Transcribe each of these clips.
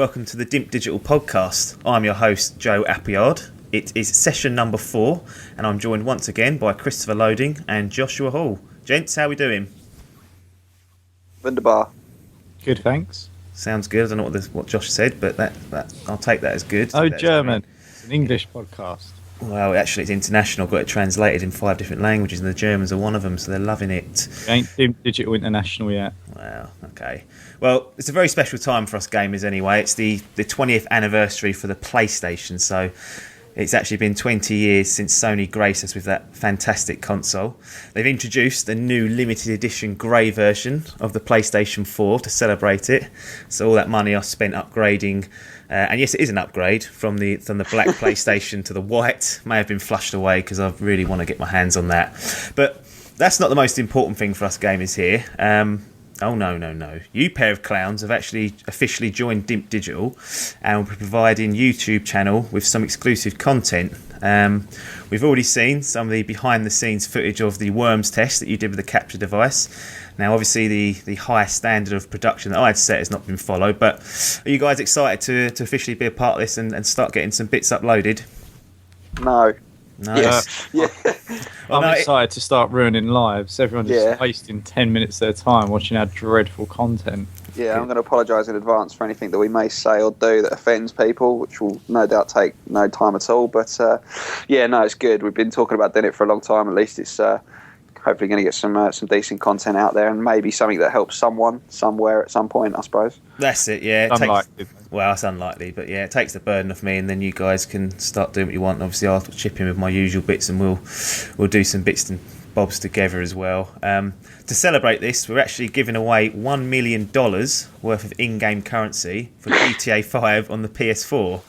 welcome to the DIMP Digital Podcast. I'm your host, Joe Appleyard. It is session number 4, and I'm joined once again by Christopher Loding and Joshua Hall. Gents, how are we doing? Wunderbar. Good, thanks. Sounds good. I don't know what Josh said, but that I'll take that as good. Oh, German. It's an English podcast. Well, actually, it's international. I've got it translated in 5 different languages, and the Germans are one of them, so they're loving it. We ain't DIMP Digital International yet. Wow, okay. Well, it's a very special time for us gamers anyway. It's the 20th anniversary for the PlayStation, so it's actually been 20 years since Sony graced us with that fantastic console. They've introduced a new limited edition grey version of the PlayStation 4 to celebrate it. So all that money I spent upgrading, and yes, it is an upgrade from the black PlayStation to the white, may have been flushed away because I really want to get my hands on that. But that's not the most important thing for us gamers here. Oh, no. You pair of clowns have actually officially joined DIMP Digital and will be providing YouTube channel with some exclusive content. We've already seen some of the behind-the-scenes footage of the Worms test that you did with the capture device. Now, obviously, the highest standard of production that I'd set has not been followed, but are you guys excited to officially be a part of this and start getting some bits uploaded? No. Yes. Yeah. I'm excited to start ruining lives. Everyone's just wasting 10 minutes of their time watching our dreadful content. Yeah, I'm going to apologise in advance for anything that we may say or do that offends people, which will no doubt take no time at all. But it's good. We've been talking about doing it for a long time. At least it's hopefully going to get some decent content out there, and maybe something that helps someone somewhere at some point, I suppose. That's it, yeah. Unlikely. Well, it's unlikely, but yeah, it takes the burden off me, and then you guys can start doing what you want. Obviously, I'll chip in with my usual bits, and we'll do some bits and bobs together as well. To celebrate this, we're actually giving away $1 million worth of in-game currency for GTA 5 on the PS4.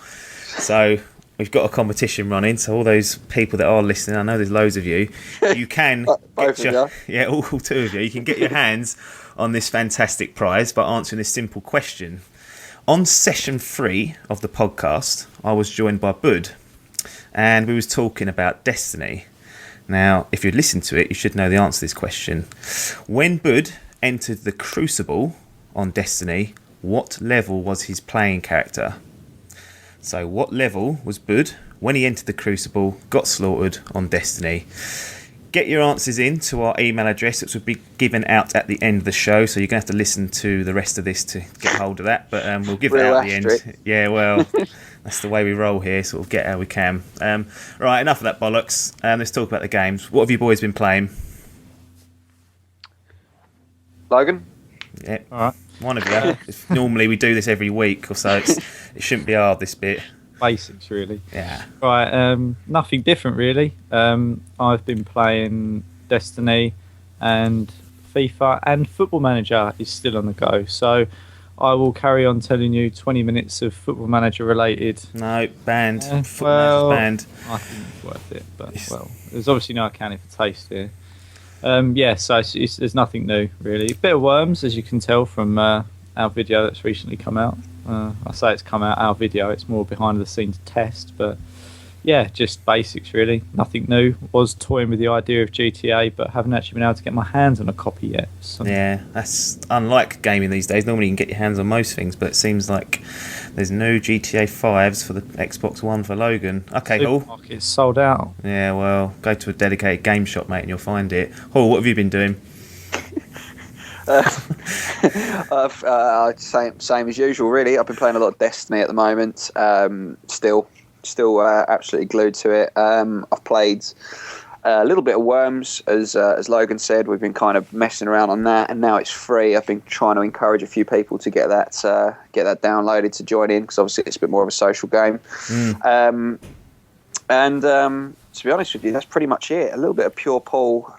So we've got a competition running, so all those people that are listening, I know there's loads of you, you can both of you. Yeah, all 2 of you. You can get your hands on this fantastic prize by answering this simple question. On session 3 of the podcast, I was joined by Bud, and we was talking about Destiny. Now, if you'd listened to it, you should know the answer to this question. When Bud entered the Crucible on Destiny, what level was his playing character? So what level was Bud when he entered the Crucible, got slaughtered on Destiny? Get your answers in to our email address, which will be given out at the end of the show, so you're going to have to listen to the rest of this to get hold of that, but we'll give it out at the end. Yeah, well, that's the way we roll here, sort of get how we can. Right, enough of that bollocks. Let's talk about the games. What have you boys been playing? Logan? Yeah, All right. one of you. Normally we do this every week or so. It shouldn't be hard, this bit. Basics, really. Yeah. Right, nothing different, really. I've been playing Destiny and FIFA, and Football Manager is still on the go. So I will carry on telling you 20 minutes of Football Manager related. No, banned. Well, banned. I think it's worth it, but there's obviously no accounting for taste here. So there's nothing new, really. A bit of Worms, as you can tell from our video that's recently come out. I say it's come out, our video, it's more behind the scenes test, but yeah, just basics really, nothing new. Was toying with the idea of GTA, but haven't actually been able to get my hands on a copy yet. So. Yeah, that's unlike gaming these days. Normally you can get your hands on most things, but it seems like there's no GTA 5s for the Xbox One for Logan. Okay, Hall. It's sold out. Yeah, well, go to a dedicated game shop, mate, and you'll find it. Hall, what have you been doing? Same as usual, really. I've been playing a lot of Destiny at the moment. Still absolutely glued to it. I've played a little bit of Worms, as Logan said. We've been kind of messing around on that, and now it's free. I've been trying to encourage a few people to get that downloaded to join in, because obviously it's a bit more of a social game. To be honest with you, that's pretty much it. A little bit of pure Paul.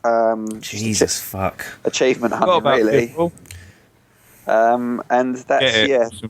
Jesus fuck. Achievement hunting, really. And that's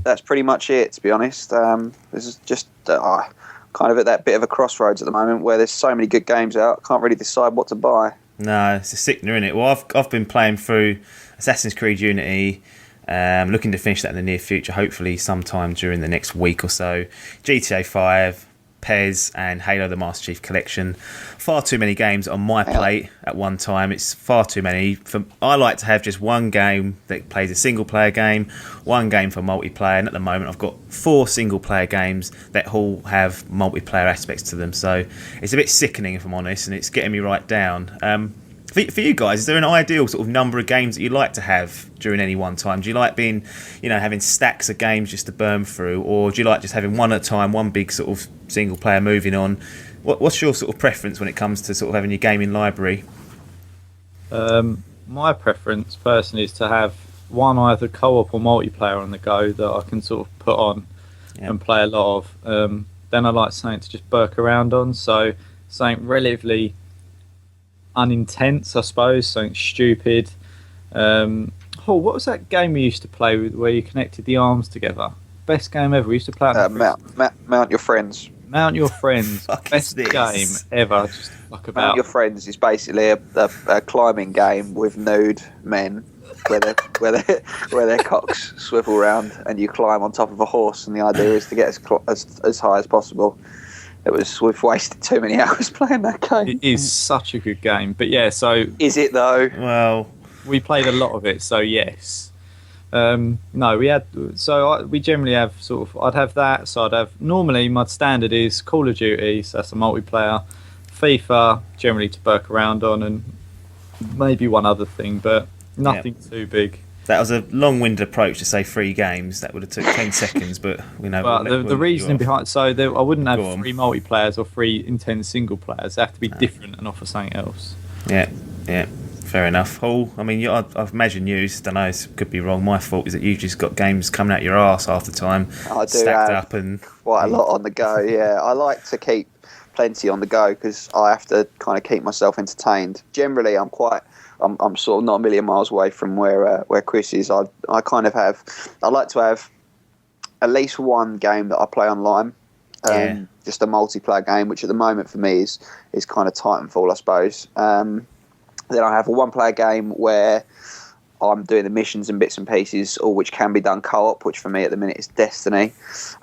that's pretty much it. To be honest, this is just kind of at that bit of a crossroads at the moment where there's so many good games out. I can't really decide what to buy. No, it's a sickener, isn't it? Well, I've been playing through Assassin's Creed Unity. Looking to finish that in the near future, hopefully sometime during the next week or so. GTA 5. Pez and Halo the Master Chief Collection. Far too many games on my plate at one time. It's far too many. I like to have just one game that plays a single player game, one game for multiplayer, and at the moment I've got 4 single player games that all have multiplayer aspects to them. So it's a bit sickening, if I'm honest, and it's getting me right down. For you guys, is there an ideal sort of number of games that you like to have during any one time? Do you like being, having stacks of games just to burn through, or do you like just having one at a time, one big sort of single player moving on? What's your sort of preference when it comes to sort of having your gaming library? My preference personally is to have one either co-op or multiplayer on the go that I can sort of put on and play a lot of. Then I like something to just burk around on, so something relatively unintense, I suppose, something stupid. What was that game we used to play with where you connected the arms together? Best game ever. We used to play it. Mount Your Friends. Mount Your Friends. Best game ever. Just fuck about. Mount Your Friends is basically a climbing game with nude men where their cocks swivel around and you climb on top of a horse, and the idea is to get as high as possible. We've wasted too many hours playing that game. It is such a good game, but yeah. So is it though? Well, we played a lot of it, so yes. No, we had. So we generally have sort of. I'd have that. So I'd have. Normally, my standard is Call of Duty. So that's a multiplayer. FIFA, generally to burk around on, and maybe one other thing, but nothing too big. That was a long-winded approach to say 3 games. That would have took 10 seconds, but we know. But the reasoning behind, so I wouldn't have 3 multiplayers or 3 intense single players. They have to be different and offer something else. Yeah, fair enough. Hall, I mean, I imagine you. Don't know. It could be wrong. My fault is that you just got games coming out your arse half the time. I do stacked have up and quite a lot on the go. Yeah, I like to keep plenty on the go because I have to kind of keep myself entertained. Generally, I'm sort of not a million miles away from where Chris is. I like to have at least one game that I play online, just a multiplayer game, which at the moment for me is kind of Titanfall, I suppose. Then I have a one-player game where I'm doing the missions and bits and pieces, all which can be done co-op, which for me at the minute is Destiny.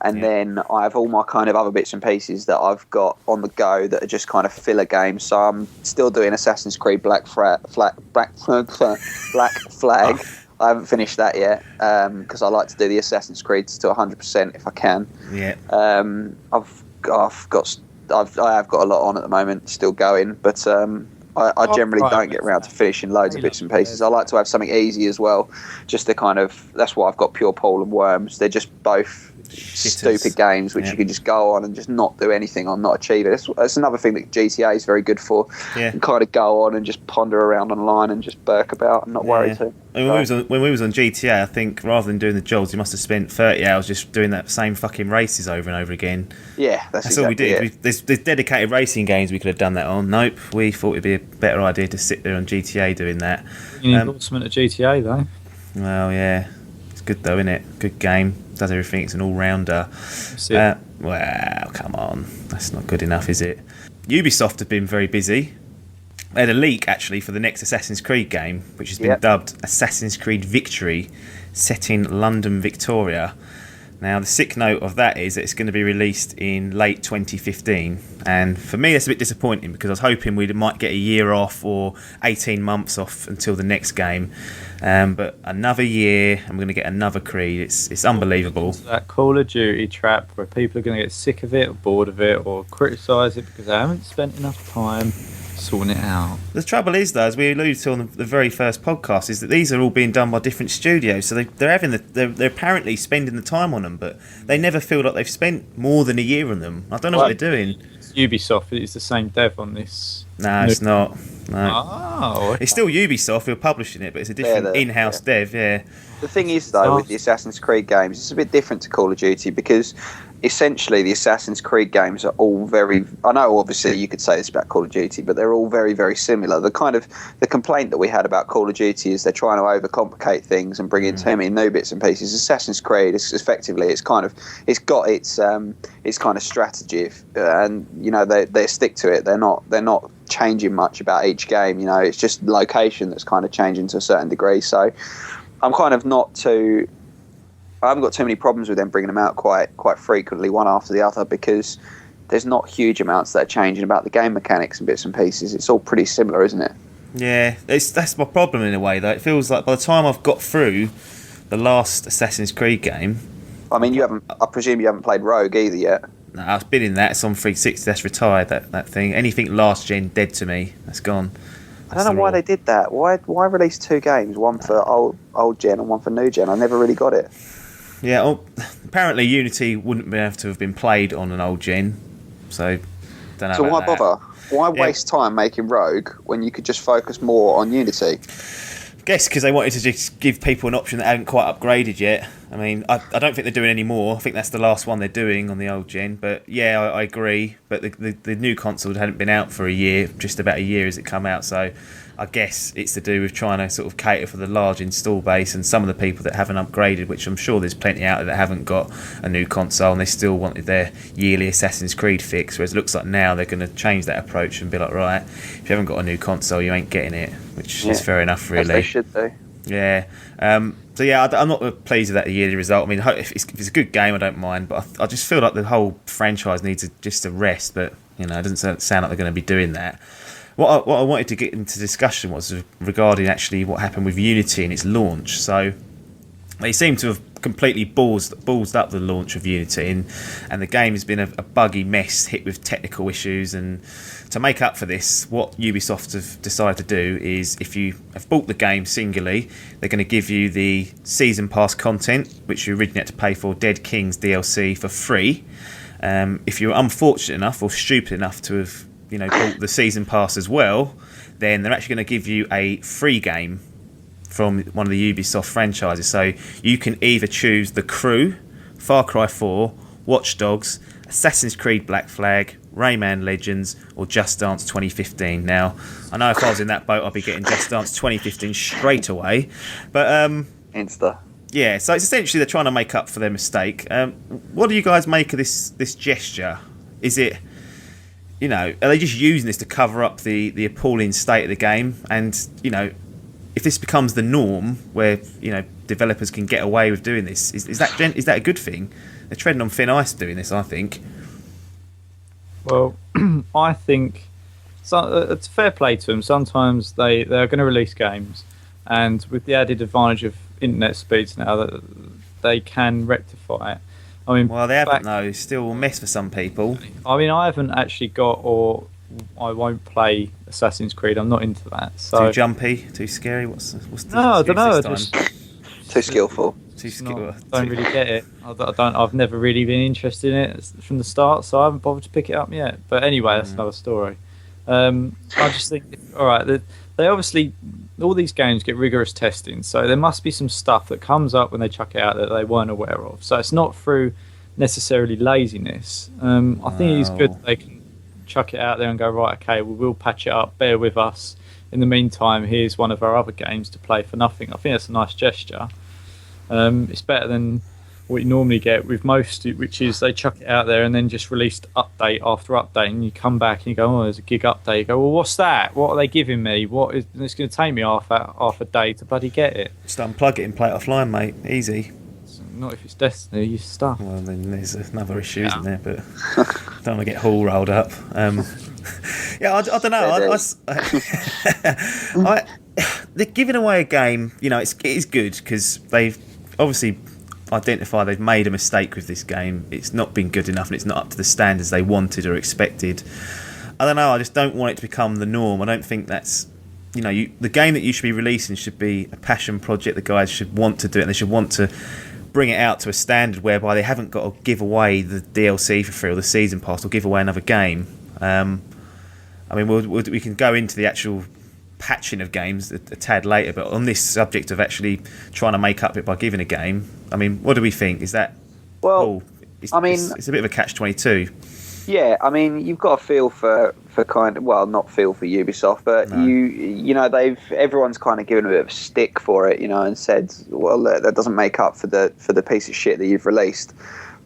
And then I have all my kind of other bits and pieces that I've got on the go that are just kind of filler games. So I'm still doing Assassin's Creed Black Flag. I haven't finished that yet because I like to do the Assassin's Creed to 100% if I can. Yeah. I have got a lot on at the moment, still going, but I generally don't get around to finishing loads of bits and pieces. I like to have something easy as well, just to kind of. That's why I've got Pure Paul and Worms. They're just both stupid games which you can just go on and just not do anything on, not achieve it. That's another thing that GTA is very good for. Yeah. And kind of go on and just ponder around online and just burk about and not worry too. I mean, when we was on GTA, I think rather than doing the jobs, you must have spent 30 hours just doing that same fucking races over and over again. Yeah, that's exactly all we did. It. There's dedicated racing games we could have done that on. Nope, we thought it'd be a better idea to sit there on GTA doing that. You need endorsement of GTA though. Well, yeah, it's good though, isn't it? Good game, does everything. It's an all-rounder. Well, come on, that's not good enough, is it? Ubisoft have been very busy. They had a leak actually for the next Assassin's Creed game, which has been dubbed Assassin's Creed Victory, set in London, Victoria. Now, the sick note of that is that it's going to be released in late 2015, and for me that's a bit disappointing because I was hoping we might get a year off or 18 months off until the next game, but another year and we're going to get another Creed. It's unbelievable. That Call of Duty trap where people are going to get sick of it or bored of it or criticise it because they haven't spent enough time sorting it out. The trouble is, though, as we alluded to on the very first podcast, is that these are all being done by different studios, so they're apparently spending the time on them, but they never feel like they've spent more than a year on them. I don't know what they're doing. It's Ubisoft. It's the same dev on this. No, it's not. No. Oh, okay. It's still Ubisoft who are publishing it, but it's a different in-house dev. Yeah. The thing is, though, with the Assassin's Creed games, it's a bit different to Call of Duty because essentially the Assassin's Creed games are all very. I know, obviously, you could say this about Call of Duty, but they're all very, very similar. The complaint that we had about Call of Duty is they're trying to overcomplicate things and bring in too many new bits and pieces. Assassin's Creed, it's got its kind of strategy, and you know they stick to it. They're not changing much about each game. You know, it's just location that's kind of changing to a certain degree. So I'm kind of I haven't got too many problems with them bringing them out quite frequently, one after the other, because there's not huge amounts that are changing about the game mechanics and bits and pieces. It's all pretty similar, isn't it? Yeah, that's my problem in a way, though. It feels like by the time I've got through the last Assassin's Creed game... I mean, I presume you haven't played Rogue either yet. No, I've been in that. It's on 360. That's retired, that thing. Anything last gen, dead to me. That's gone. I don't know why they did that. Why release 2 games, one for old gen and one for new gen? I never really got it. Yeah, well, apparently Unity wouldn't be able to have been played on an old gen, so don't know. So why about bother? Why waste time making Rogue when you could just focus more on Unity? I guess because they wanted to just give people an option that hadn't quite upgraded yet. I mean, I don't think they're doing any more. I think that's the last one they're doing on the old gen. But yeah, I agree. But the new console hadn't been out for a year, just about a year as it come out. So I guess it's to do with trying to sort of cater for the large install base and some of the people that haven't upgraded, which I'm sure there's plenty out there that haven't got a new console and they still wanted their yearly Assassin's Creed fix. Whereas it looks like now they're going to change that approach and be like, right, if you haven't got a new console, you ain't getting it, which is fair enough, really. As they should do. Yeah. So yeah, I'm not pleased with that yearly result. I mean, if it's a good game, I don't mind, but I just feel like the whole franchise needs just a rest. But it doesn't sound like they're going to be doing that. What I wanted to get into discussion was regarding actually what happened with Unity and its launch. So they seem to have completely ballsed up the launch of Unity, and the game has been a buggy mess, hit with technical issues. And to make up for this, what Ubisoft have decided to do is, if you have bought the game singularly, they're going to give you the Season Pass content, which you originally had to pay for, Dead Kings DLC, for free. If you're unfortunate enough or stupid enough to have bought the Season Pass as well, then they're actually going to give you a free game from one of the Ubisoft franchises. So you can either choose The Crew, Far Cry 4, Watch Dogs, Assassin's Creed Black Flag, Rayman Legends, or Just Dance 2015. Now, I know if I was in that boat, I'd be getting Just Dance 2015 straight away. But Insta. yeah, so it's essentially they're trying to make up for their mistake. What do you guys make of this gesture? Is it, are they just using this to cover up the appalling state of the game? And if this becomes the norm, where developers can get away with doing this, is that a good thing? They're treading on thin ice doing this, I think. Well, I think it's fair play to them. Sometimes they're going to release games, and with the added advantage of internet speeds now, that they can rectify it. I mean, well, they haven't though. It's still a mess for some people. I mean, I haven't actually got, or I won't play Assassin's Creed. I'm not into that. So too jumpy, too scary. What's the no, I don't know. Just too skillful. Don't really get it. I've never really been interested in it from the start, so I haven't bothered to pick it up yet. But anyway, that's another story. I just think, all right, they obviously, all these games get rigorous testing, so there must be some stuff that comes up when they chuck it out that they weren't aware of. So it's not through necessarily laziness. I think it is good that they can chuck it out there and go, right, okay, we will patch it up, bear with us. In the meantime, here's one of our other games to play for nothing. I think that's a nice gesture. It's better than what you normally get with most, which is they chuck it out there and then just released update after update, and you come back and you go, oh, there's a gig update. You go, well, what's that? What are they giving me? It's going to take me half a day to bloody get it. Just unplug it and play it offline, mate. Easy. Not if it's Destiny, you're stuck. Well, then there's another issue, isn't there? But don't want to get haul rolled up. Yeah, I don't know. They're giving away a game. It is good because they've obviously identified they've made a mistake with this game. It's not been good enough and it's not up to the standards they wanted or expected. I don't know. I just don't want it to become the norm. I don't think that's the game that you should be releasing should be a passion project. The guys should want to do it, and they should want to bring it out to a standard whereby they haven't got to give away the DLC for free or the season pass or give away another game. I mean, we can go into the actual patching of games a tad later, but on this subject of actually trying to make up it by giving a game, I mean, what do we think? Is that it's a bit of a catch-22. Yeah, I mean, you've got a feel for not feel for Ubisoft, but no. Everyone's kind of given a bit of a stick for it, and said, well, that doesn't make up for the piece of shit that you've released.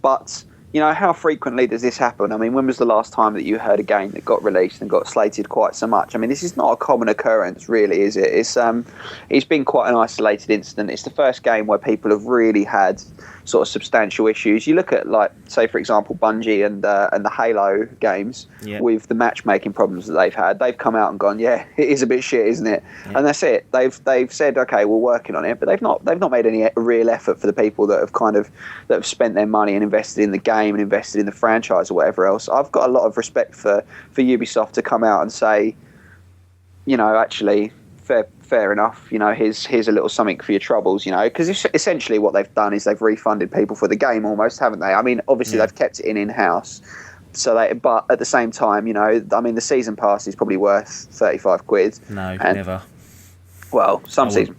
But how frequently does this happen? I mean, when was the last time that you heard a game that got released and got slated quite so much? I mean, this is not a common occurrence, really, is it? It's been quite an isolated incident. It's the first game where people have really had, sort of substantial issues. You look at, like, say for example, Bungie and the Halo games with the matchmaking problems that they've had. They've come out and gone, yeah, it is a bit shit, isn't it? Yeah. And that's it. They've said, okay, we're working on it, but they've not made any real effort for the people that have spent their money and invested in the game and invested in the franchise or whatever else. I've got a lot of respect for Ubisoft to come out and say, you know, actually, fair enough, you know, here's a little something for your troubles, you know, because essentially what they've done is they've refunded people for the game almost, haven't they? I mean, obviously they've kept it in-house, but at the same time, you know, I mean, the season pass is probably worth 35 quid. No, never. Well, season.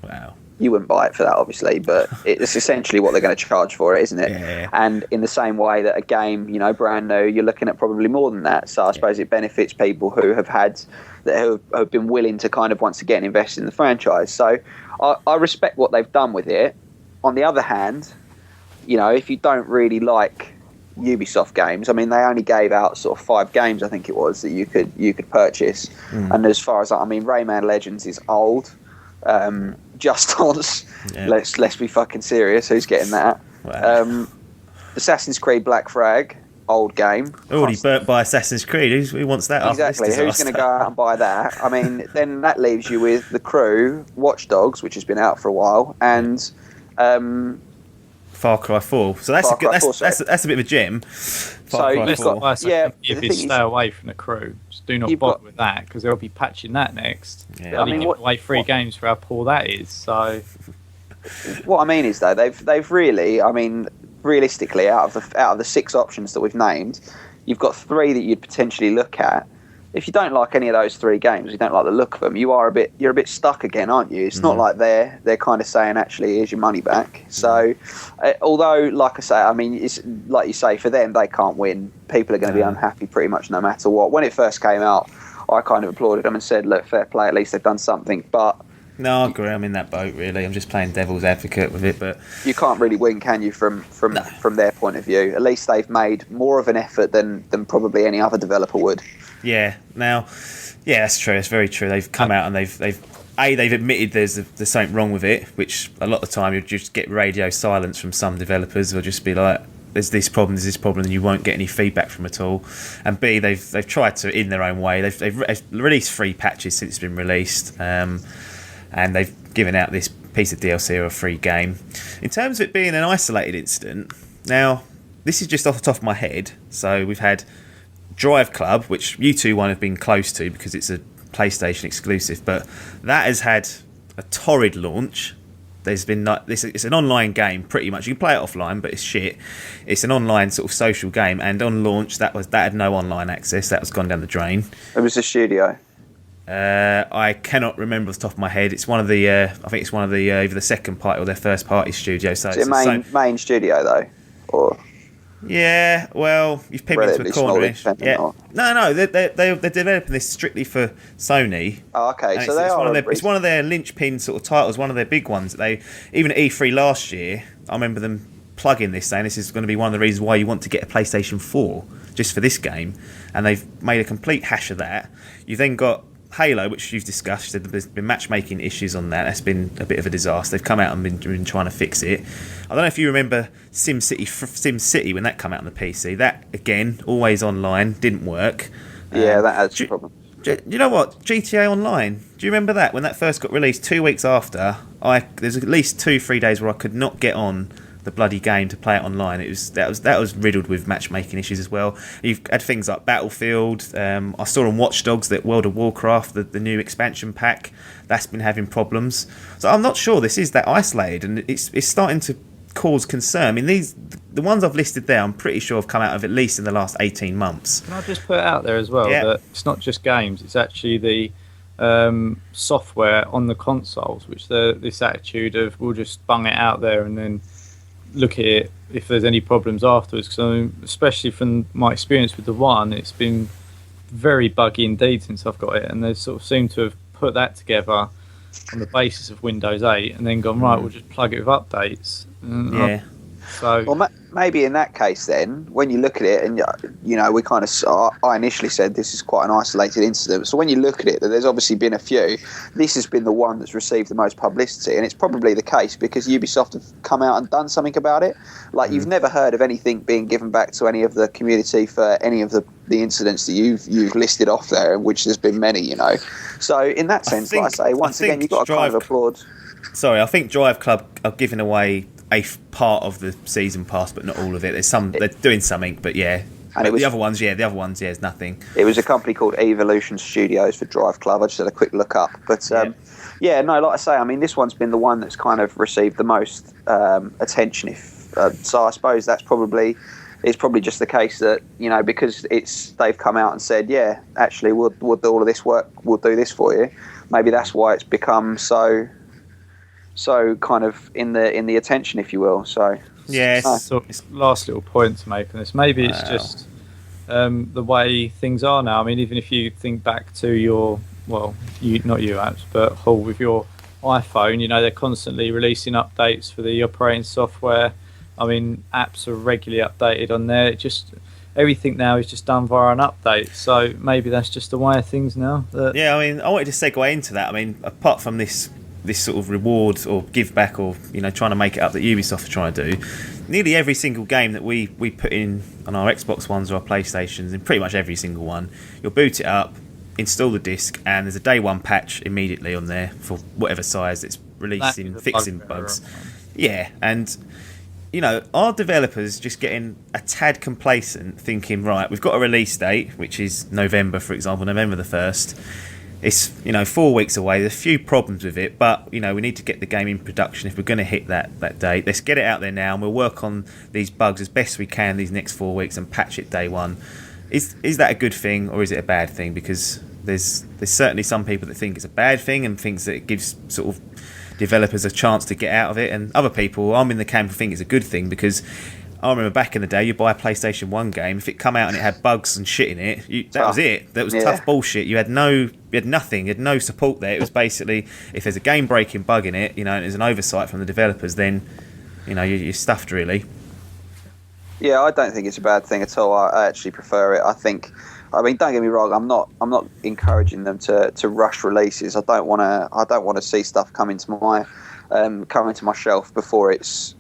Wow. You wouldn't buy it for that, obviously, but it's essentially what they're going to charge for it, isn't it? Yeah. And in the same way that a game, you know, brand new, you're looking at probably more than that. So I suppose it benefits people who have been willing to kind of once again invest in the franchise. So I respect what they've done with it. On the other hand, you know, if you don't really like Ubisoft games, I mean, they only gave out sort of 5 games, I think it was, that you could purchase. And as far as I mean, Rayman Legends is old. Just Dance. Yeah. Let's be fucking serious. Who's getting that? Wow. Assassin's Creed Black Flag, old game. Already burnt by Assassin's Creed. Who wants that? Exactly. Who's going to go out and buy that? I mean, then that leaves you with The Crew, Watch Dogs, which has been out for a while, and Far Cry 4. So that's a bit of a gem. Far Cry 4. If you stay away from The Crew, just do not bother with that, because they'll be patching that next. Yeah. They'll give away free games for how poor that is. So what I mean is, though, they've really, I mean, realistically, out of the 6 options that we've named, you've got 3 that you'd potentially look at. If you don't like any of those 3 games, you don't like the look of them, you're a bit stuck again, aren't you? It's not like they're kind of saying, actually, here's your money back. So, although, like I say, I mean, it's like you say, for them, they can't win. People are going to be unhappy pretty much no matter what. When it first came out, I kind of applauded them and said, look, fair play, at least they've done something. But no, I agree. I'm in that boat, really. I'm just playing devil's advocate with it, but you can't really win, can you? From their point of view, at least they've made more of an effort than probably any other developer would. Yeah. Now, yeah, that's true. It's very true. They've come out and they've admitted there's something wrong with it, which a lot of the time you just get radio silence from some developers. They'll just be like, there's this problem, and you won't get any feedback from it all. And B, they've tried to, in their own way, they've released 3 patches since it's been released, and they've given out this piece of DLC or a free game. In terms of it being an isolated incident, now this is just off the top of my head. So we've had Drive Club, which you two have been close to because it's a PlayStation exclusive, but that has had a torrid launch. There's been it's an online game pretty much. You can play it offline, but it's shit. It's an online sort of social game, and on launch that had no online access. That was gone down the drain. It was a studio. I cannot remember off the top of my head. It's one of the I think it's one of the either the second party or their first party studio. So it's a main studio though, or. Yeah, well, you've pinned me into a corner. Yeah, no, they're developing this strictly for Sony. Oh, okay, so it's one of their linchpin sort of titles, one of their big ones. Even at E3 last year, I remember them plugging this, saying this is going to be one of the reasons why you want to get a PlayStation 4 just for this game, and they've made a complete hash of that. You've then got Halo, which you've discussed. There's been matchmaking issues on that. That's been a bit of a disaster. They've come out and been trying to fix it. I don't know if you remember SimCity when that came out on the PC. That, again, always online, didn't work. Yeah, that has a problem. You know what? GTA Online. Do you remember that? When that first got released 2 weeks after, there's at least 2-3 days where I could not get on the bloody game to play it online. That was riddled with matchmaking issues as well. You've had things like Battlefield. I saw on Watch Dogs that World of Warcraft, the new expansion pack, that's been having problems. So I'm not sure this is that isolated, and it's starting to cause concern. I mean, the ones I've listed there, I'm pretty sure have come out of at least in the last 18 months. Can I just put it out there as well that it's not just games, it's actually the software on the consoles, which this attitude of we'll just bung it out there and then look at it if there's any problems afterwards. Because especially from my experience with the One, it's been very buggy indeed since I've got it, and they sort of seem to have put that together on the basis of Windows 8 and then gone, right, we'll just plug it with updates. So, well, maybe in that case, then, when you look at it, and we kind of, I initially said this is quite an isolated incident. So when you look at it, there's obviously been a few. This has been the one that's received the most publicity, and it's probably the case because Ubisoft have come out and done something about it. Like you've never heard of anything being given back to any of the community for any of the incidents that you've listed off there, which there's been many. So in that sense, like I say, once again, you've got to kind of applaud. Sorry, I think Drive Club are giving away a part of the season pass, but not all of it. They're doing something, but yeah. And the other ones, there's nothing. It was a company called Evolution Studios for Drive Club. I just had a quick look up, but like I say, I mean, this one's been the one that's kind of received the most attention. So I suppose it's probably just the case that because they've come out and said, yeah, actually we'll do all of this work, we'll do this for you. Maybe that's why it's become so kind of in the attention, if you will. So so last little point to make on this. Maybe it's just the way things are now. I mean, even if you think back to not you apps, but Hall with your iPhone, they're constantly releasing updates for the operating software. I mean, apps are regularly updated on there. Everything now is just done via an update. So maybe that's just the way of things now. I mean, I wanted to segue into that. I mean, apart from this sort of reward or give back or trying to make it up that Ubisoft are trying to do, nearly every single game that we put in on our Xbox Ones or our PlayStations, in pretty much every single one, you'll boot it up, install the disc, and there's a day one patch immediately on there for whatever size it's releasing, fixing bugs. Yeah, and are developers just getting a tad complacent, thinking, right, we've got a release date, which is November, for example, November the 1st. It's 4 weeks away. There's a few problems with it, but we need to get the game in production if we're going to hit that date. Let's get it out there now, and we'll work on these bugs as best we can these next 4 weeks and patch it day one. Is that a good thing or is it a bad thing? Because there's certainly some people that think it's a bad thing and thinks that it gives sort of developers a chance to get out of it, and other people, I'm in the camp who think it's a good thing, because I remember back in the day, you buy a PlayStation 1 game, if it come out and it had bugs and shit in it, that was it. That was tough bullshit. You had nothing, you had no support there. It was basically, if there's a game-breaking bug in it, and there's an oversight from the developers, then, you're stuffed, really. Yeah, I don't think it's a bad thing at all. I actually prefer it. I mean, don't get me wrong. I'm not encouraging them to rush releases. I don't want to see stuff come into my shelf before it's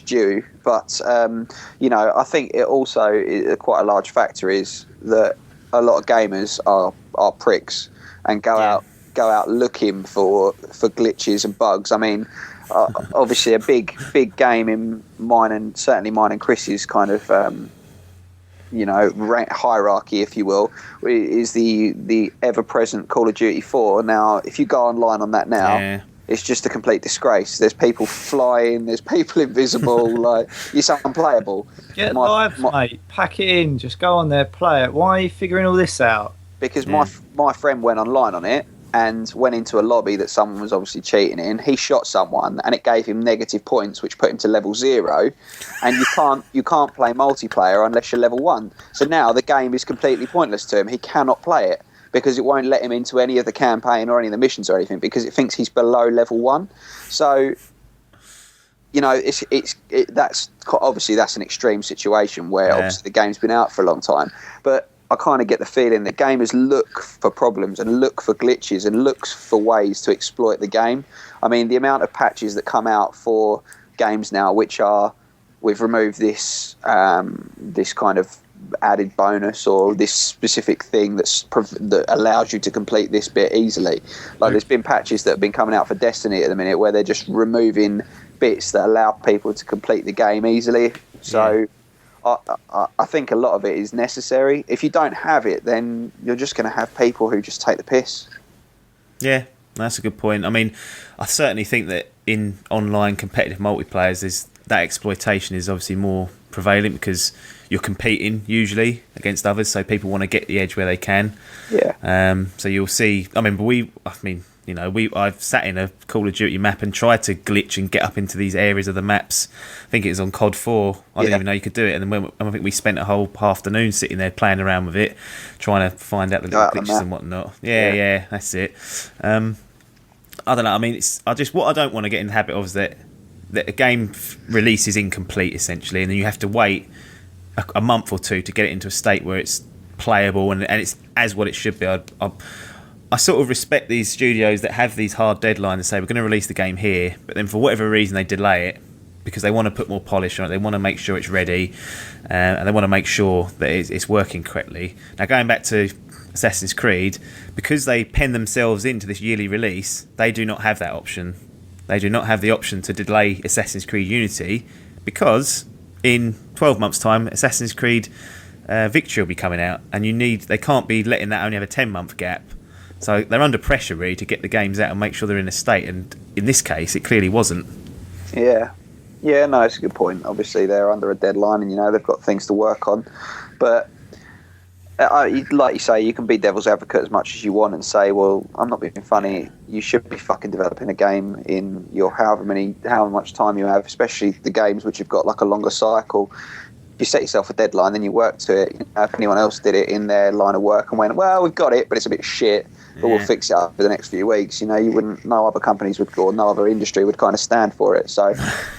due. But I think it also quite a large factor is that a lot of gamers are pricks and go out looking for glitches and bugs. I mean, obviously a big game in mine and certainly mine and Chris's kind of rank hierarchy, if you will, is the ever-present Call of Duty 4. Now, if you go online on that now, it's just a complete disgrace. There's people flying, there's people invisible, like it's unplayable. Get live, mate. Pack it in. Just go on there, play it. Why are you figuring all this out? Because my friend went online on it and went into a lobby that someone was obviously cheating in. He shot someone and it gave him negative points, which put him to level 0. And you can't play multiplayer unless you're level 1. So now the game is completely pointless to him. He cannot play it because it won't let him into any of the campaign or any of the missions or anything because it thinks he's below level 1. So that's obviously that's an extreme situation where obviously the game's been out for a long time, but I kind of get the feeling that gamers look for problems and look for glitches and looks for ways to exploit the game. I mean, the amount of patches that come out for games now, which are, we've removed this this kind of added bonus or this specific thing that allows you to complete this bit easily. Like there's been patches that have been coming out for Destiny at the minute where they're just removing bits that allow people to complete the game easily. So I think a lot of it is necessary. If you don't have it, then you're just going to have people who just take the piss. Yeah, that's a good point. I mean, I certainly think that in online competitive multiplayers, that exploitation is obviously more prevalent because you're competing usually against others, so people want to get the edge where they can. Yeah. So you'll see. I've sat in a Call of Duty map and tried to glitch and get up into these areas of the maps. I think it was on COD 4. I didn't even know you could do it. And then I think we spent a whole afternoon sitting there playing around with it, trying to find out the little glitches and whatnot. Yeah, that's it. I don't know. I mean, what I don't want to get in the habit of is that that a game release is incomplete essentially, and then you have to wait a month or two to get it into a state where it's playable and it's as what it should be. I sort of respect these studios that have these hard deadlines and say we're going to release the game here, but then for whatever reason they delay it because they want to put more polish on it, they want to make sure it's ready, and they want to make sure that it's working correctly. Now going back to Assassin's Creed, because they pen themselves into this yearly release, they do not have that option. They do not have the option to delay Assassin's Creed Unity because in 12 months' time Assassin's Creed Victory will be coming out, and they can't be letting that only have a 10-month gap. So they're under pressure really to get the games out and make sure they're in a state, and in this case it clearly wasn't. Yeah, no, it's a good point. Obviously they're under a deadline and they've got things to work on, but like you say, you can be devil's advocate as much as you want and say, well, I'm not being funny, you should be fucking developing a game in your however much time you have, especially the games which have got like a longer cycle. If you set yourself a deadline, then you work to it. If anyone else did it in their line of work and went, well, we've got it, but it's a bit shit, but we'll fix it up for the next few weeks, you wouldn't, no other companies would, or no other industry would kind of stand for it. So,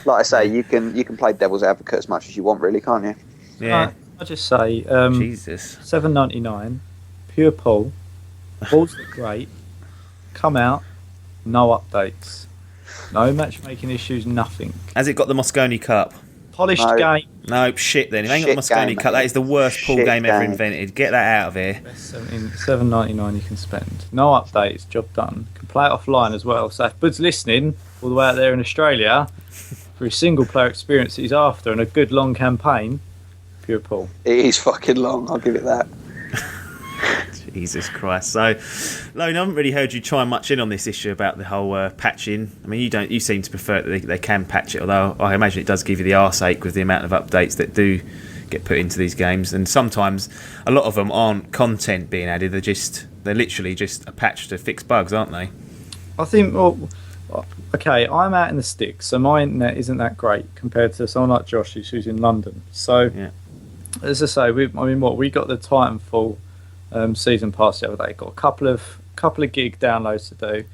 like I say, you can play devil's advocate as much as you want, really, can't you? Yeah. I'll just say, Jesus. $7.99, pure pull, balls look great, come out, no updates, no matchmaking issues, nothing. Has it got the Moscone Cup? Polished game. No, shit then. If it ain't got the Moscone Cup, that is the worst pool game ever invented. Get that out of here. $7.99 you can spend. No updates, job done. Can play it offline as well. So if Bud's listening, all the way out there in Australia, for a single player experience that he's after and a good long campaign, pure pull. It is fucking long, I'll give it that. Jesus Christ. So, Lone, I haven't really heard you chime much in on this issue about the whole patching. I mean, you seem to prefer that they can patch it, although I imagine it does give you the arse ache with the amount of updates that do get put into these games, and sometimes a lot of them aren't content being added, they're literally just a patch to fix bugs, aren't they? I think, okay, I'm out in the sticks, so my internet isn't that great compared to someone like Josh's who's in London. So, yeah. As I say, we got the Titanfall season pass the other day. Got a couple of gig downloads to do.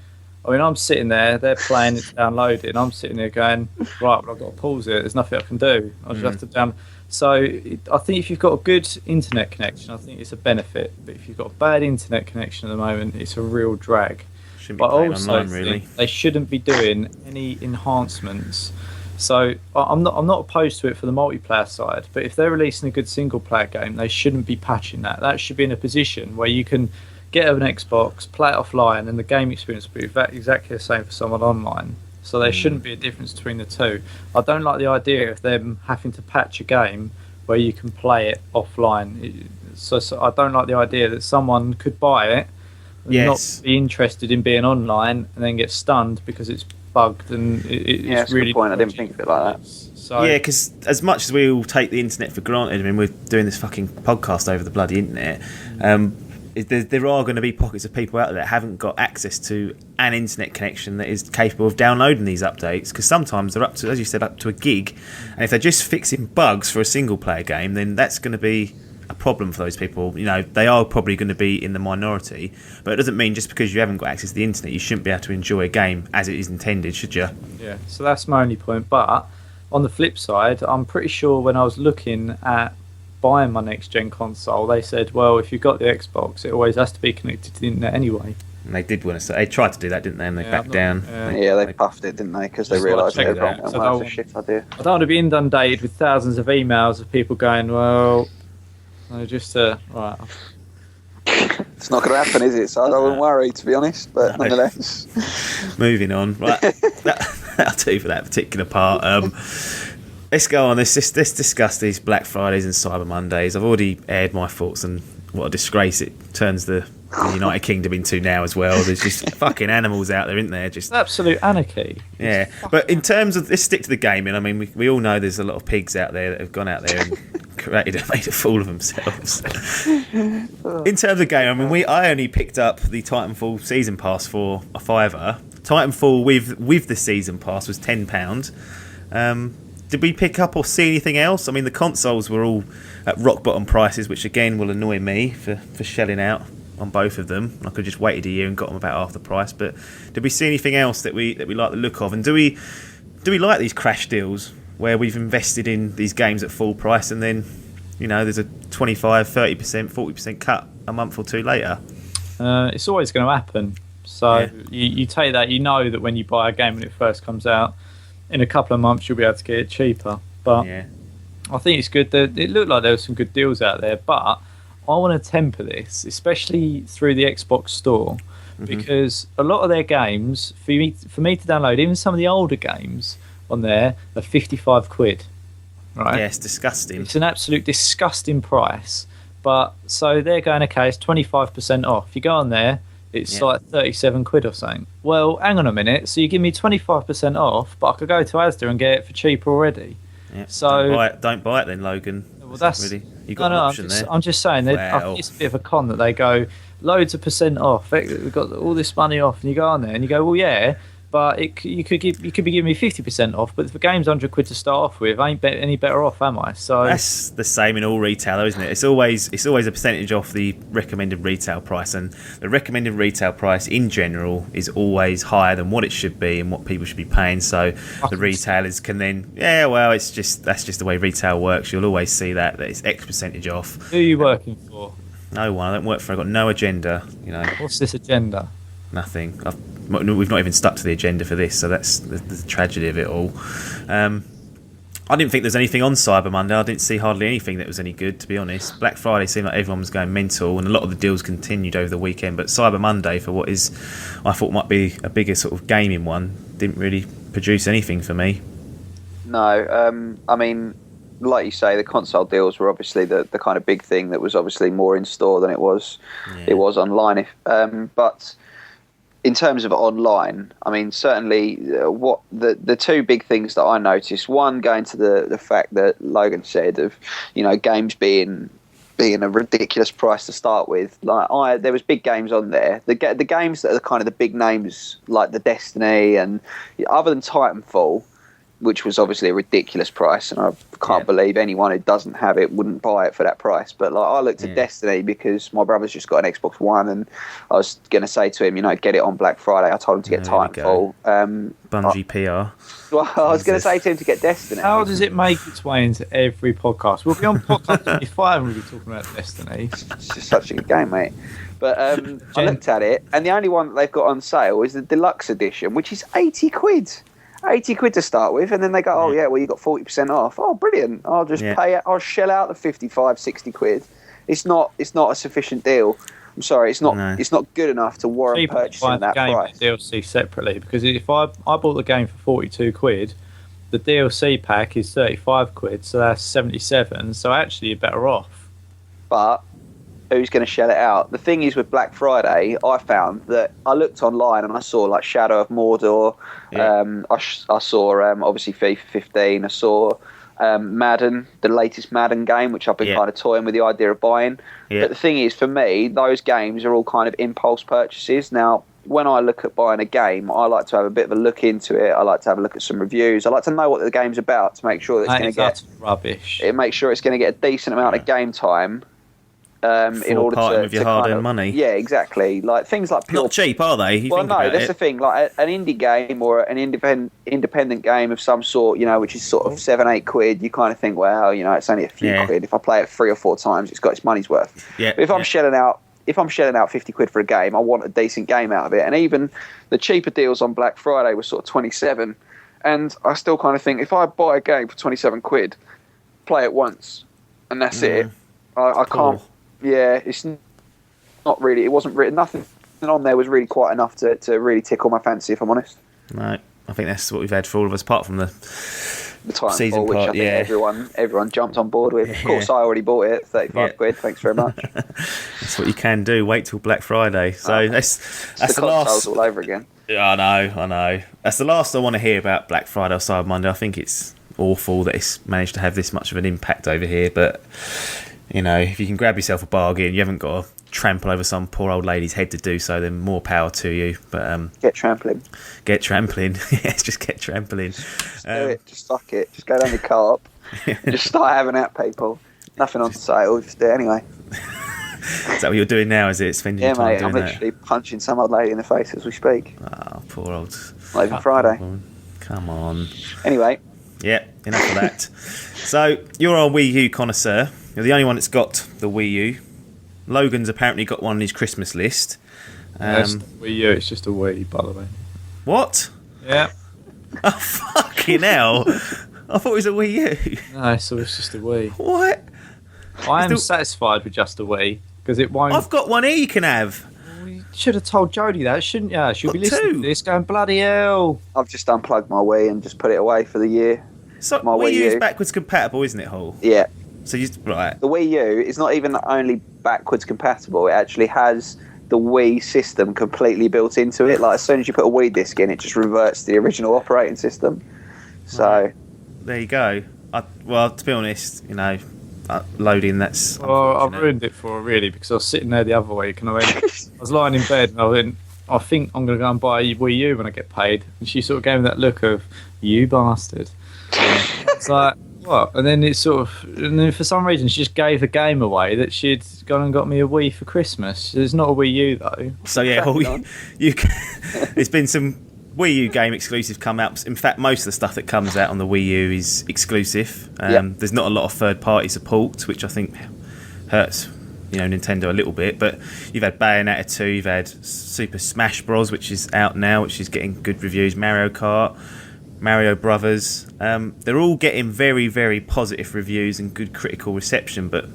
I mean, I'm sitting there, they're playing, it's downloading. I'm sitting there going, right, well, I've got to pause it. There's nothing I can do. I just have to down. So I think if you've got a good internet connection, I think it's a benefit. But if you've got a bad internet connection at the moment, it's a real drag. Shouldn't be playing online, really. They shouldn't be doing any enhancements. So I'm not opposed to it for the multiplayer side, but if they're releasing a good single player game, they shouldn't be patching that. That should be in a position where you can get an Xbox, play it offline, and the game experience will be exactly the same for someone online. So there shouldn't be a difference between the two. I don't like the idea of them having to patch a game where you can play it offline. So I don't like the idea that someone could buy it and not be interested in being online and then get stunned because it's bugged and it's really. Good point. I didn't think of it like that. So, yeah, because as much as we all take the internet for granted, I mean, we're doing this fucking podcast over the bloody internet. There are going to be pockets of people out there that haven't got access to an internet connection that is capable of downloading these updates, because sometimes they're up to, as you said, up to a gig, and if they're just fixing bugs for a single player game, then that's going to be a problem for those people. They are probably going to be in the minority, but it doesn't mean just because you haven't got access to the internet you shouldn't be able to enjoy a game as it is intended, should you? Yeah, so that's my only point. But on the flip side, I'm pretty sure when I was looking at buying my next gen console, they said, well, if you've got the Xbox, it always has to be connected to the internet anyway. And they did want to say, they tried to do that, didn't they? And they backed down. They puffed it, didn't they? Because they realised it was a shit idea. I don't want to be inundated with thousands of emails of people going, well, just right. It's not going to happen, is it? So I wouldn't worry, to be honest. But nonetheless, moving on. Right, that'll do for that particular part. Let's go on. Let's discuss these Black Fridays and Cyber Mondays. I've already aired my thoughts on what a disgrace it turns the United Kingdom into now as well. There's just fucking animals out there, isn't there? Just absolute anarchy. Yeah, but in terms of, let's stick to the gaming. I mean, we all know there's a lot of pigs out there that have gone out there and made a fool of themselves. In terms of game, I mean, I only picked up the Titanfall season pass for a £5. Titanfall with the season pass was £10. Did we pick up or see anything else? I mean, the consoles were all at rock bottom prices, which again will annoy me for shelling out on both of them. I could have just waited a year and got them about half the price. But did we see anything else that we like the look of? And do we do we like these crash deals where we've invested in these games at full price and then, there's a 25, 30%, 40% cut a month or two later? It's always going to happen. So you take that, that when you buy a game when it first comes out, in a couple of months you'll be able to get it cheaper. But I think it's good that it looked like there were some good deals out there, but I want to temper this, especially through the Xbox store, because a lot of their games, for me to download, even some of the older games on there, are 55 quid. Right? Yeah, it's disgusting. It's an absolute disgusting price. But so they're going, okay, it's 25% off. You go on there, it's like 37 quid or something. Well, hang on a minute. So you give me 25% off, but I could go to Asda and get it for cheap already. Yeah. So don't buy it then, Logan. Well, that's really, you got an option there. I'm just saying that I think it's a bit of a con that they go loads of percent off. We've got all this money off, and you go on there and you go, well, yeah, but you could be giving me 50% off. But if the game's £100 to start off with, I ain't any better off, am I? So that's the same in all retail, though, isn't it? It's always a percentage off the recommended retail price, and the recommended retail price in general is always higher than what it should be and what people should be paying. So the retailers can then, that's just the way retail works. You'll always see that it's X percentage off. Who are you working for? No one. I don't work for. I've got no agenda. What's this agenda? Nothing. We've not even stuck to the agenda for this, so that's the tragedy of it all. I didn't think there's anything on Cyber Monday. I didn't see hardly anything that was any good, to be honest. Black Friday seemed like everyone was going mental, and a lot of the deals continued over the weekend. But Cyber Monday, for what I thought might be a bigger sort of gaming one, didn't really produce anything for me. No, I mean, like you say, the console deals were obviously the kind of big thing that was obviously more in store than it was online. But in terms of online, I mean, certainly what the two big things that I noticed, one going to the fact that Logan said of, games being a ridiculous price to start with. Like there was big games on there. The games that are kind of the big names, like the Destiny and other than Titanfall, which was obviously a ridiculous price, and I can't believe anyone who doesn't have it wouldn't buy it for that price. But I looked at Destiny because my brother's just got an Xbox One, and I was going to say to him, get it on Black Friday. I told him to get Titanfall. Bungie PR. Well, I was going to say to him to get Destiny. How does it make its way into every podcast? We'll be on podcast 25 and we'll be talking about Destiny. It's just such a good game, mate. But I looked at it, and the only one that they've got on sale is the deluxe edition, which is 80 quid. 80 quid to start with, and then they go, you got 40% off. Oh, brilliant. I'll just pay it. I'll shell out the 55, 60 quid. It's not a sufficient deal. I'm sorry, it's not good enough to warrant purchasing that price. DLC separately, because if I bought the game for 42 quid, the DLC pack is 35 quid, so that's 77, so actually you're better off. But who's going to shell it out? The thing is, with Black Friday, I found that I looked online and I saw like Shadow of Mordor. I saw obviously FIFA 15. I saw Madden, the latest Madden game, which I've been kind of toying with the idea of buying. But the thing is, for me, those games are all kind of impulse purchases. Now, when I look at buying a game, I like to have a bit of a look into it. I like to have a look at some reviews. I like to know what the game's about to make sure that it's going to get rubbish. It makes sure it's going to get a decent amount of game time. In order to with your hard-earned money. Yeah, exactly. Like things like not cheap, are they? Well, no, that's the thing. Like an indie game or an independent game of some sort, which is sort of 7-8 quid. You kind of think, well, it's only a few quid. If I play it 3 or 4 times, it's got its money's worth. Yeah. But if I'm shelling out 50 quid for a game, I want a decent game out of it. And even the cheaper deals on Black Friday were sort of 27. And I still kind of think, if I buy a game for 27 quid, play it once, and that's it. I can't. Yeah, it's not really. It wasn't really nothing on there was really quite enough to really tickle my fancy, if I'm honest. No, I think that's what we've had for all of us, apart from the Titanfall, which I think everyone jumped on board with. Of course, I already bought it, 35 quid. Thanks very much. That's what you can do. Wait till Black Friday. So that's the last all over again. I know. That's the last I want to hear about Black Friday or Cyber Monday. I think it's awful that it's managed to have this much of an impact over here, but. If you can grab yourself a bargain, you haven't got to trample over some poor old lady's head to do so, then more power to you. But get trampling. Yes, just get trampling. Just do it. Just fuck it. Just go down the co-op. Just start having at people. Nothing on sale. Just do it anyway. Is that what you're doing now? Is it spending your time mate, doing I'm literally punching some old lady in the face as we speak. Oh, poor old. Not even Friday. Woman. Come on. Anyway. Yeah, enough of that. So, you're our Wii U connoisseur. You're the only one that's got the Wii U. Logan's apparently got one on his Christmas list. It's not Wii U, it's just a Wii, by the way. What? Yeah. Oh, fucking hell. I thought it was a Wii U. No, so it's just a Wii. What? I am satisfied with just a Wii, because it won't... I've got one here you can have. You should have told Jodie that, shouldn't you? She'll be Got listening two. to this going, bloody hell. I've just unplugged my Wii and just put it away for the year. So My Wii Wii U is U. backwards compatible, isn't it, Hall? Yeah. So you right. The Wii U is not even only backwards compatible, it actually has the Wii system completely built into it. Like, as soon as you put a Wii disc in, it just reverts to the original operating system. So... Right. There you go. Well, to be honest, loading, that's... Well, I've unfortunate. ruined it for her, really, because I was sitting there the other week and I was lying in bed and I went, I think I'm going to go and buy a Wii U when I get paid. And she sort of gave me that look of, you bastard. It's like, what? And then for some reason she just gave the game away that she'd gone and got me a Wii for Christmas. There's not a Wii U though. So yeah, Hall, there's been some Wii U game exclusive come out. In fact, most of the stuff that comes out on the Wii U is exclusive. There's not a lot of third-party support, which I think hurts, Nintendo a little bit. But you've had Bayonetta 2, you've had Super Smash Bros, which is out now, which is getting good reviews. Mario Kart, Mario Brothers. They're all getting very, very positive reviews and good critical reception, but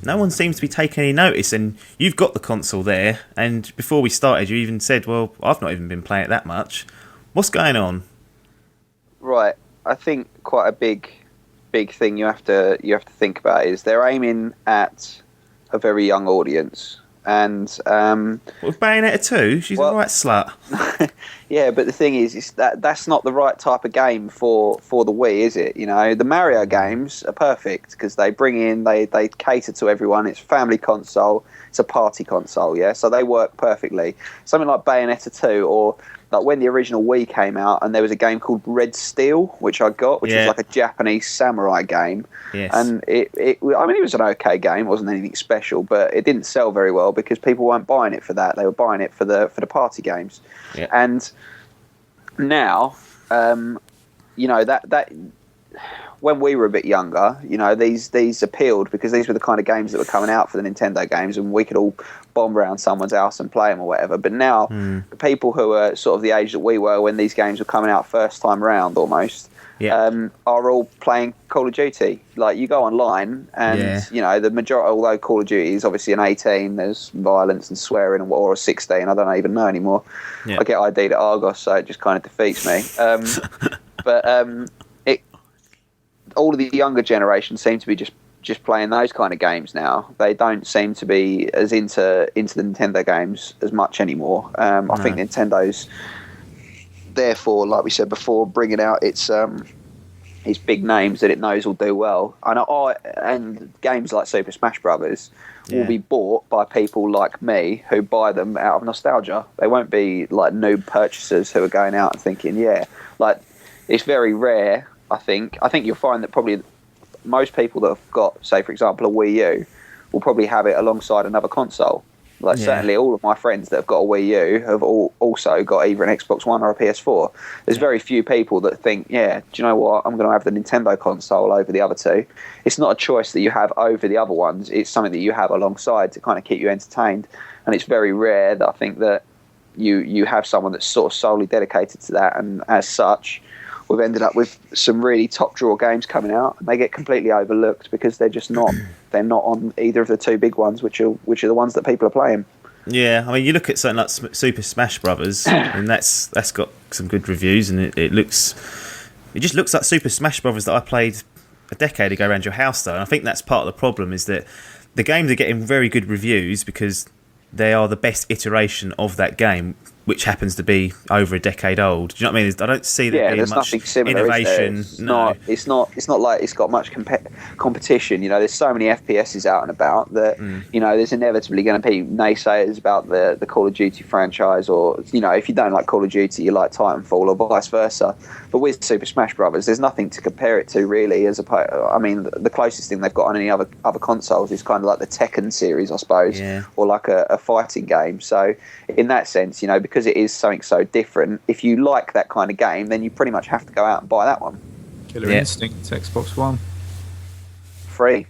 no one seems to be taking any notice. And you've got the console there, and before we started you even said, well, I've not even been playing it that much. What's going on? Right, I think quite a big thing you have to think about is they're aiming at a very young audience. And With Bayonetta 2, she's a right slut. Yeah, but the thing is that's not the right type of game for the Wii, is it? The Mario games are perfect because they cater to everyone. It's a family console, it's a party console, yeah. So they work perfectly. Something like Bayonetta 2, or like when the original Wii came out, and there was a game called Red Steel, which I got, which was like a Japanese samurai game. Yes. And it was an okay game. It wasn't anything special, but it didn't sell very well because people weren't buying it for that. They were buying it for the party games. Yeah. And now, that when we were a bit younger, these appealed because these were the kind of games that were coming out for the Nintendo games, and we could all bomb around someone's house and play them or whatever. But now, the people who are sort of the age that we were when these games were coming out first time round almost, are all playing Call of Duty. Like, you go online and, the majority, although Call of Duty is obviously an 18, there's violence and swearing, or a 16, I don't even know anymore. I get ID'd at Argos, so it just kind of defeats me. All of the younger generation seem to be just playing those kind of games now. They don't seem to be as into the Nintendo games as much anymore. I think Nintendo's therefore, like we said before, bringing out its big names that it knows will do well. And games like Super Smash Brothers will be bought by people like me who buy them out of nostalgia. They won't be like noob purchasers who are going out and thinking, it's very rare. I think you'll find that probably most people that have got, say, for example, a Wii U will probably have it alongside another console. Certainly all of my friends that have got a Wii U have also got either an Xbox One or a PS4. There's very few people that think, do you know what, I'm going to have the Nintendo console over the other two. It's not a choice that you have over the other ones. It's something that you have alongside to kind of keep you entertained. And it's very rare that I think that you have someone that's sort of solely dedicated to that. And as such, we've ended up with some really top draw games coming out, and they get completely overlooked because they're just not. They're not on either of the two big ones, which are the ones that people are playing. Yeah, I mean, you look at something like Super Smash Brothers, and that's got some good reviews, and it just looks like Super Smash Brothers that I played a decade ago around your house, though. And I think that's part of the problem, is that the games are getting very good reviews because they are the best iteration of that game, which happens to be over a decade old. Do you know what I mean? I don't see there being much similar, innovation. It's not like it's got much competition. There's so many FPSs out and about that there's inevitably going to be naysayers about the Call of Duty franchise, or if you don't like Call of Duty, you like Titanfall, or vice versa. But with Super Smash Brothers, there's nothing to compare it to really. The closest thing they've got on any other consoles is kind of like the Tekken series, I suppose, or like a fighting game. So in that sense, because because it is something so different, if you like that kind of game, then you pretty much have to go out and buy that one. Killer Instinct, Xbox One. Free.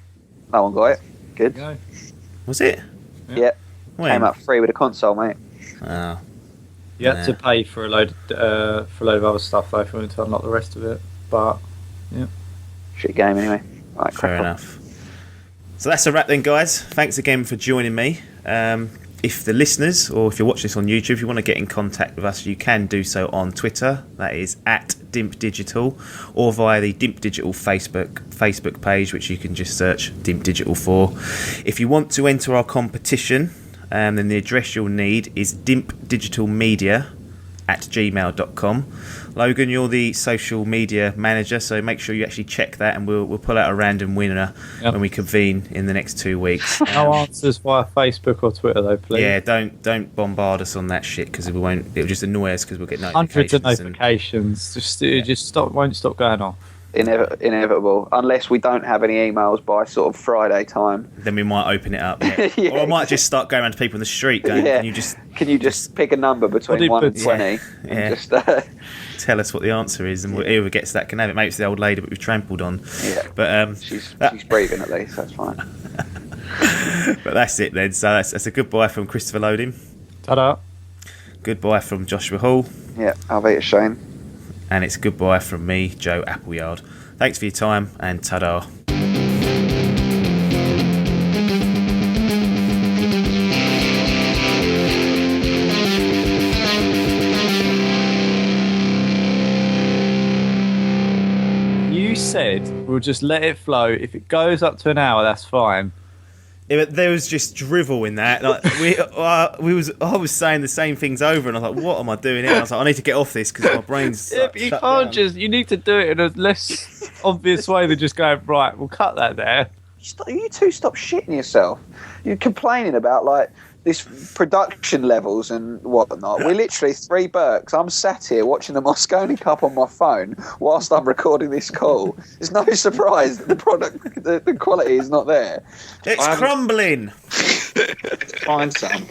No one got it. Good. There you go. Was it? Yeah. When? Came up free with a console, mate. Oh. You had to pay for a load of other stuff though if you wanted to unlock the rest of it. But yeah, Shit game anyway. Right, Fair enough. So that's a wrap then, guys. Thanks again for joining me. If the listeners, or if you're watching this on YouTube, if you want to get in contact with us, you can do so on Twitter. That is @DimpDigital, or via the Dimp Digital Facebook page, which you can just search Dimp Digital for. If you want to enter our competition, then the address you'll need is dimpdigitalmedia@gmail.com. Logan, you're the social media manager, so make sure you actually check that, and we'll pull out a random winner when we convene in the next 2 weeks. No answers via Facebook or Twitter though, please. Yeah, don't bombard us on that shit, because we won't. It'll just annoy us because we'll get Hundreds notifications. of notifications. It just won't stop going off. Inevitable, unless we don't have any emails by sort of Friday time. Then we might open it up, yeah. Or I might just start going around to people in the street going, can you just pick a number between 1 and 20 and just tell us what the answer is, and whoever gets that can have it. Maybe it's the old lady that we've trampled on. Yeah, but she's breathing at least, that's fine. But that's it then. So that's a goodbye from Christopher Loding. Ta-da. Goodbye from Joshua Hall. Yeah, I'll be Shane. And it's goodbye from me, Joe Appleyard. Thanks for your time, and ta-da. You said we'll just let it flow. If it goes up to an hour, that's fine. Yeah, but there was just drivel in that. Like I was saying the same things over, and I was like, "What am I doing here?" I was like, "I need to get off this because my brain's." Yeah, but you can't just. You need to do it in a less obvious way than just going right. We'll cut that there. You two stop shitting yourself. You're complaining about like this production levels and whatnot. We're literally 3 Burks. I'm sat here watching the Mosconi Cup on my phone whilst I'm recording this call. It's no surprise that the quality is not there. It's crumbling. Find some.